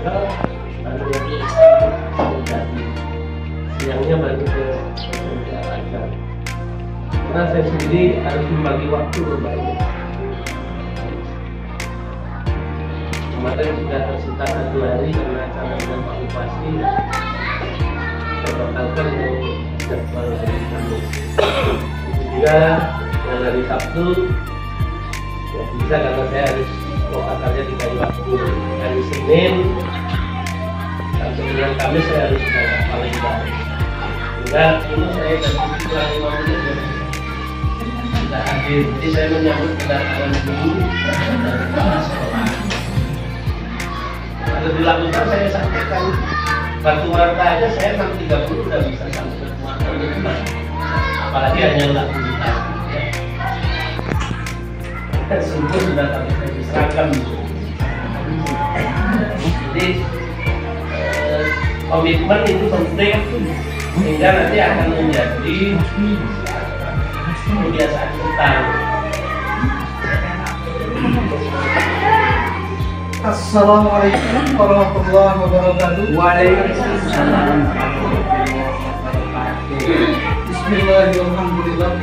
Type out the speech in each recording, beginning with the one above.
tanggal baru jadi siangnya baru ke ajar. Karena saya sendiri harus membagi waktu berbanyak. Kemarin sudah tersita 1 hari karena acara dengan Pak Bupati. Saya batalkan jadwal hari Kamis. Itu juga yang hari Sabtu ya bisa karena saya harus lokakannya di kayu waktu hari Senin sampai dengan Kamis saya harus paling baik. Enggak, ini saya dari kurang 5 menit ya. Tidak hadir, jadi saya menyambut kedatangan dulu dari para sekolah. Kalau dilakukan saya sampaikan Batu Warta aja saya 6.30 udah bisa sampai ke rumah, apalagi hanya lakukan. Sungguh sudah kami serahkan. Jadi komitmen itu penting sehingga nanti akan menjadi kebiasaan kita. Assalamualaikum warahmatullahi wabarakatuh. Waalaikumsalam. Bismillahirrahmanirrahim.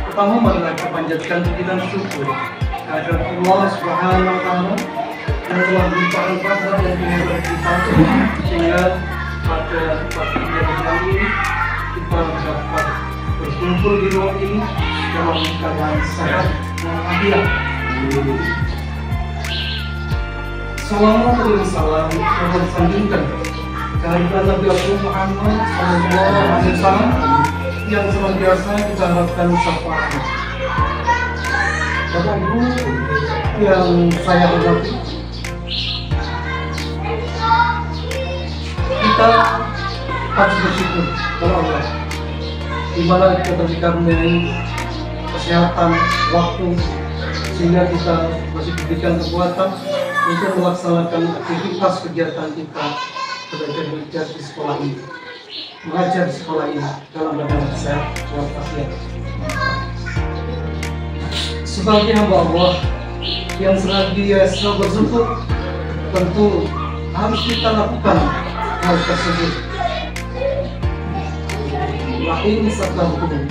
Pertama marilah kita panjatkan puji dan syukur kehadirat Allah Subhanahu wa Ta'ala yang telah melimpahkan fadl dan kehadiran kita sehingga pada pagi hari ini kita dapat berkumpul di ruang ini dalam keadaan sehat dan afiat. Salawat dan salam yang disandingkan kehadiran Nabi Muhammad SAW yang senantiasa kita harapkan syafaatnya. Bapak Ibu yang saya hormati, kita harus bersyukur kepada Allah di mana kita dikaruniai kesehatan, waktu sehingga kita masih diberikan kekuatan untuk melaksanakan aktivitas kegiatan kita belajar di sekolah ini, mengajar di sekolah ini dalam keadaan sehat walafiat. Sebagai hamba Allah yang senantiasa bersyukur, tentu harus kita lakukan hal tersebut. Lain serta hukum,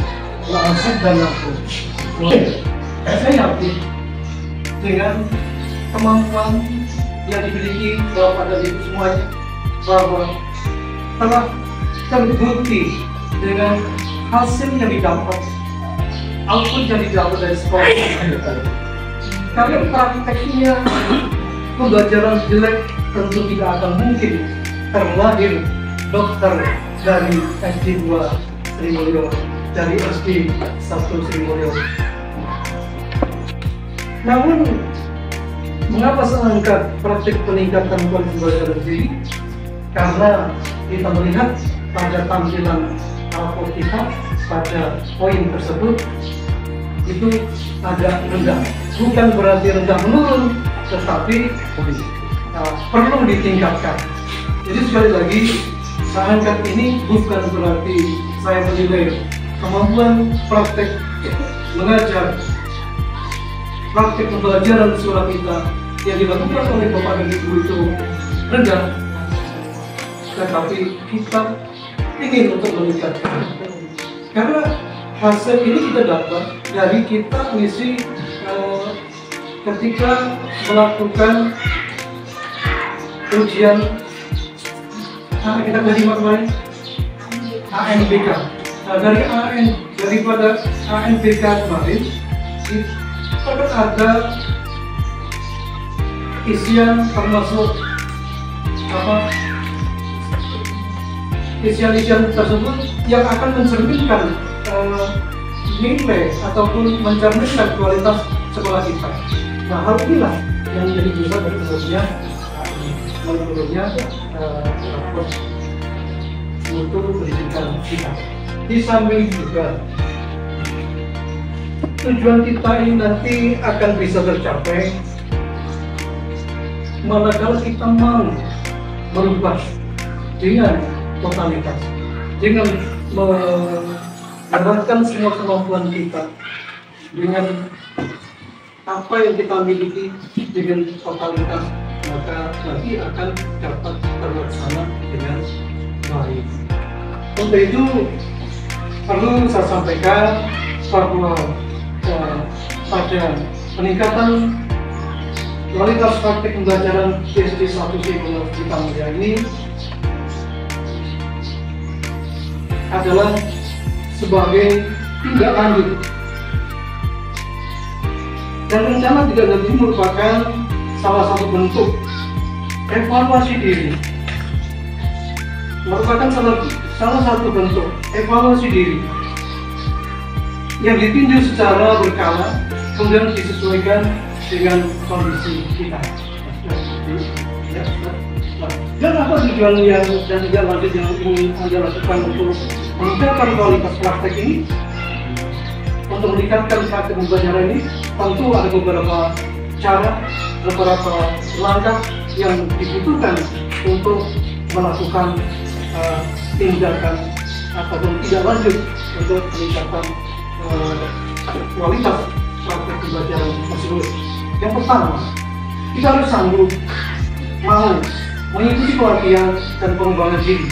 langsung dan langsung. Saya yakin dengan kemampuan yang dimiliki Bapak dan Ibu semuanya bahwa telah terbukti dengan hasil yang didapat output yang didapat dari sekolah. Kalau prakteknya pembelajaran jelek tentu tidak akan mungkin terlahir dokter dari SD 2 Sri Mulyo, dari SD 1 Sri Mulyo. Namun mengapa saya angkat praktik peningkatan kualitas pembelajaran ini? Karena kita melihat pada tampilan rapor kita pada poin tersebut itu agak rendah. Bukan berarti rendah menurun, tetapi perlu ditingkatkan. Jadi sekali lagi saya angkat ini bukan berarti saya menilai kemampuan praktek mengajar, praktek pembelajaran sekolah kita yang dilakukan oleh Bapak dan Ibu itu rendah, tetapi kita ingin untuk meningkatkan. Karena hasil ini kita dapat dari kita mengisi ketika melakukan ujian kita terima kemarin ANBK. Nah, daripada ANBK kemarin itu ada isian termasuk isian tersebut yang akan mencerminkan nilai ataupun mencerminkan kualitas sekolah kita. Nah, hal inilah yang menjadi pusat dari menurutnya untuk pendidikan kita. Di samping juga tujuan kita ini nanti akan bisa tercapai manakala kita mau merubah dengan totalitas, dengan menggunakan semua kemampuan kita, dengan apa yang kita miliki dengan totalitas, maka nanti akan dapat terlaksana dengan baik. Untuk itu perlu saya sampaikan bahwa pada peningkatan kualitas praktik pembelajaran SD 1 Sekolah Kita Mulia ini adalah sebagai tindak lanjut, dan rencana tindak lanjut ini merupakan salah satu bentuk evaluasi diri, merupakan salah satu bentuk evaluasi diri yang ditinjau secara berkala, kemudian disesuaikan dengan kondisi kita. Dan apa tujuan yang dan tidak lanjut yang ingin Anda lakukan untuk meningkatkan kualitas praktek ini? Untuk meningkatkan praktek pembelajaran ini, tentu ada beberapa cara, beberapa langkah yang dibutuhkan untuk melakukan tindakan ataupun tidak lanjut untuk meningkatkan kualitas praktek pembelajaran tersebut. Yang pertama, kita harus sanggup mau mengikuti pelatihan dan pengembangan diri.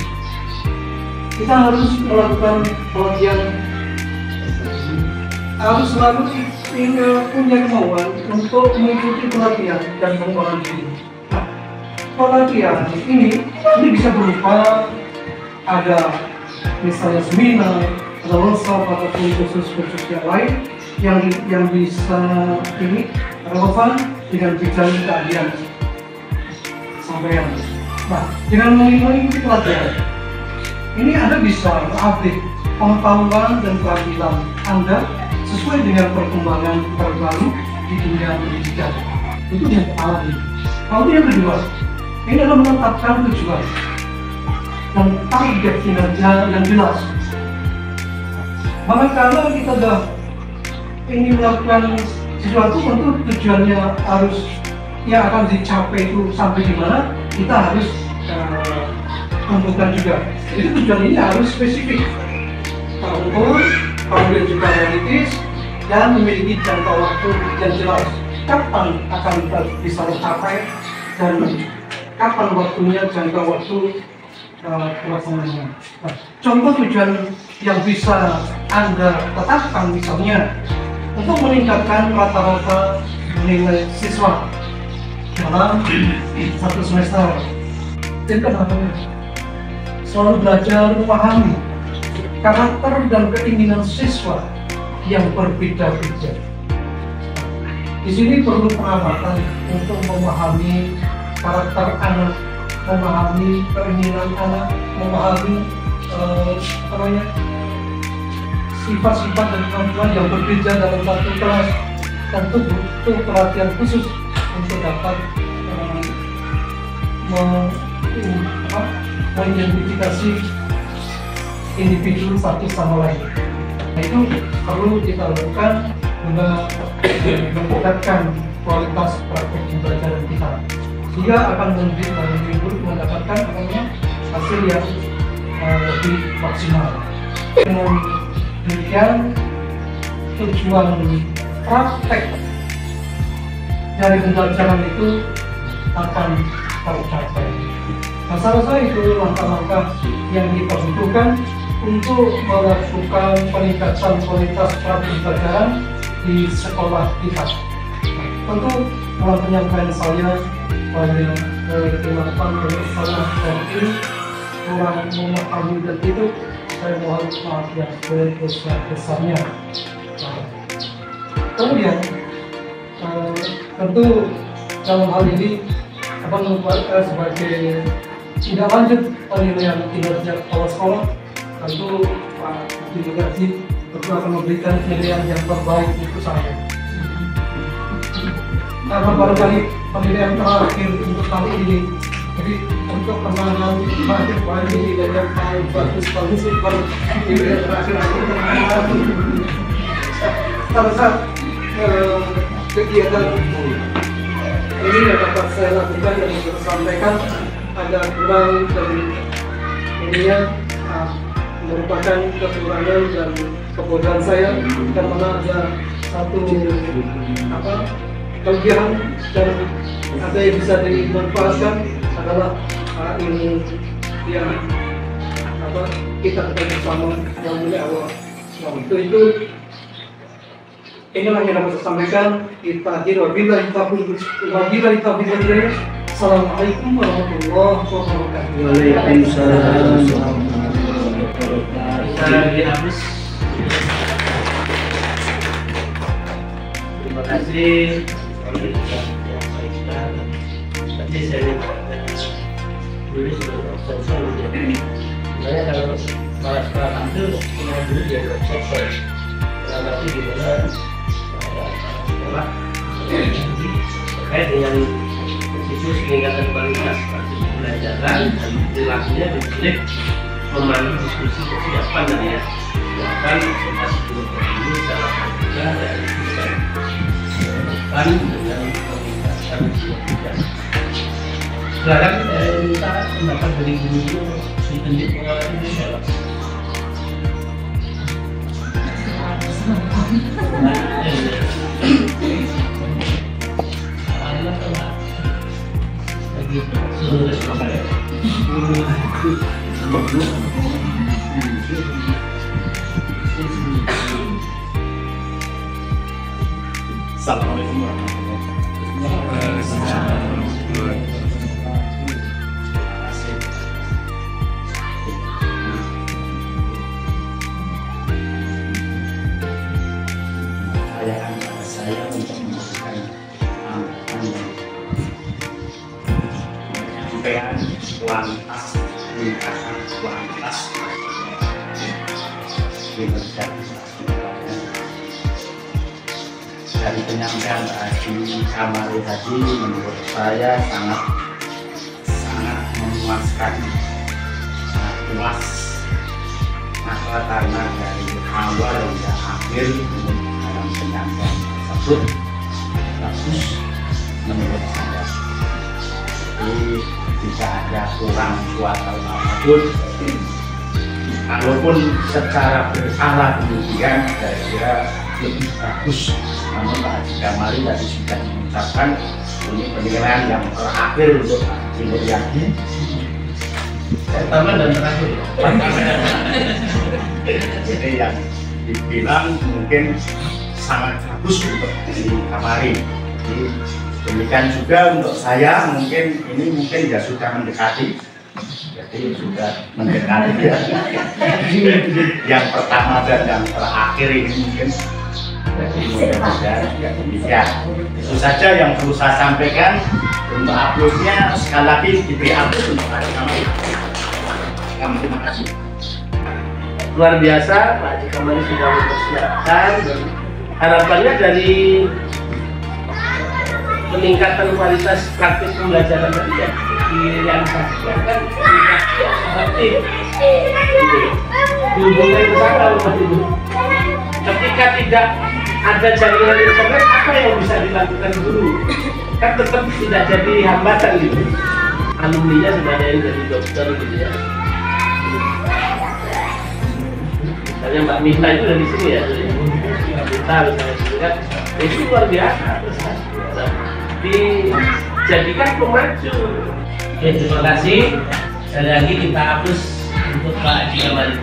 Kita harus melakukan pelatihan, harus selalu punya kemauan untuk mengikuti pelatihan dan pengembangan diri. Nah, pelatihan ini bisa berupa ada misalnya seminar, ada workshop ataupun kursus-kursus yang lain yang bisa ini relevan dengan bidang keahlian sampean. Nah, dengan mengikuti pelatihan ini Anda bisa mengupdate pengetahuan dan keterampilan Anda sesuai dengan perkembangan terbaru di dunia pendidikan. Itu yang pertama. Lalu yang kedua, ini adalah menetapkan tujuan dan target kinerja yang jelas. Manakala kita sudah ingin melakukan sesuatu, tentu tujuannya harus yang akan dicapai itu sampai di mana, kita harus tentukan juga. Jadi tujuan ini harus spesifik, terukur, kemudian juga realistis, dan memiliki jangka waktu yang jelas. Kapan akan kita bisa tercapai dan kapan waktunya, jangka waktu pelaksanaannya. Nah, contoh tujuan yang bisa Anda tetapkan misalnya untuk meningkatkan rata-rata nilai siswa dalam satu semester. Yang kedua, selalu belajar memahami karakter dan keinginan siswa yang berbeda-beda. Di sini perlu pengamatan untuk memahami karakter anak, memahami keinginan anak, memahami sifat-sifat dan kemampuan yang berbeda dalam satu kelas. Tentu butuh perhatian khusus untuk dapat mengidentifikasi individu satu sama lain. Nah, itu perlu kita lakukan dengan meningkatkan kualitas praktek pembelajaran kita, sehingga akan mendapatkan hasil yang lebih maksimal. Dengan demikian, tujuan praktek dari pembelajaran itu akan tercapai. Nah, saya rasa itu langkah-langkah yang kita butuhkan untuk melakukan peningkatan kualitas praktek pembelajaran di sekolah kita. Tentu dalam penyampaian saya pada teman-teman salah dari kurang memahami dan itu saya mohon maaf yang sebesar-besarnya. Kemudian tentu dalam hal ini akan membuat sebagai tidak lanjut penilaian kinerja kepala sekolah, tentu Pak Dirgaji tentu akan memberikan penilaian yang terbaik untuk saya. Karena barangkali penilaian terakhir untuk kali ini, jadi untuk penanganan terakhir kali ini dan yang paling bagus itu baru penilaian terakhir pada saat kegiatan ini yang dapat saya lakukan dan saya sampaikan agak kurang dari ininya, merupakan kekurangan dan kebodohan saya, karena ada satu kelebihan dan ada yang bisa dimanfaatkan adalah ini yang kita bersama yang mulia Allah. Nah, untuk itu inilah yang dapat saya sampaikan. Kita akhiri wabillahi taufiq. Assalamualaikum warahmatullahi wabarakatuh. Waalaikumsalam. Terima kasih. Tadi saya tulis sensor. Sebenarnya kalau setelah tampil semua dulu dia sensor. Nanti gimana terkait dengan situs peningkatan kualitas pembelajaran dan perilakunya dipilih memandu diskusi kesiapan dan ya silakan kita sebelum ini secara terbuka dan dengan komunikasi kebijakan. Silakan minta pendapat dari guru ditunjuk pengalaman ini ya. Assalamualaikum warahmatullahi wabarakatuh. Saya untuk memberikan penyampaian kualitas peningkatan kualitas kinerja. Dari penyampaian tadi Kamari tadi menurut saya sangat memuaskan, sangat puas. Karena dari awal hingga akhir dalam penyampaian tersebut bagus menurut saya. Jadi tidak ada kurang suatu apapun. Kalaupun secara berkala demikian saya kira lebih bagus. Namun Pak Haji Kamari tadi sudah mengucapkan ini penilaian yang terakhir untuk Pak Haji Mulyadi. Pertama dan terakhir. Jadi yang dibilang mungkin sangat bagus untuk di Kamari. Jadi demikian juga untuk saya, mungkin ya sudah mendekati. Jadi sudah mendekati ya. Yang pertama dan yang terakhir ini mungkin. Jadi mudah-mudahan ya demikian. Itu saja yang perlu saya sampaikan. Untuk uploadnya sekali lagi dihapus untuk hari Kamari. Terima kasih. Luar biasa, Pak Haji Kamari sudah mempersiapkan dan harapannya dari peningkatan kualitas praktik pembelajaran tadi ya direalisasikan kan seperti hubungan ke sana seperti itu. Ketika tidak ada jaringan internet, apa yang bisa dilakukan guru? Kan tetap tidak jadi hambatan gitu. Alumninya sudah ada yang jadi dokter gitu ya. Misalnya Mbak Mita itu dari sini ya, jadi Mbak Mita misalnya juga itu luar biasa. Dijadikan pemacu. Oke, terima kasih. Sekali lagi kita hapus untuk Pak Haji Kamari.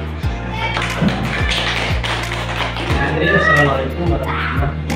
Assalamualaikum warahmatullahi wabarakatuh.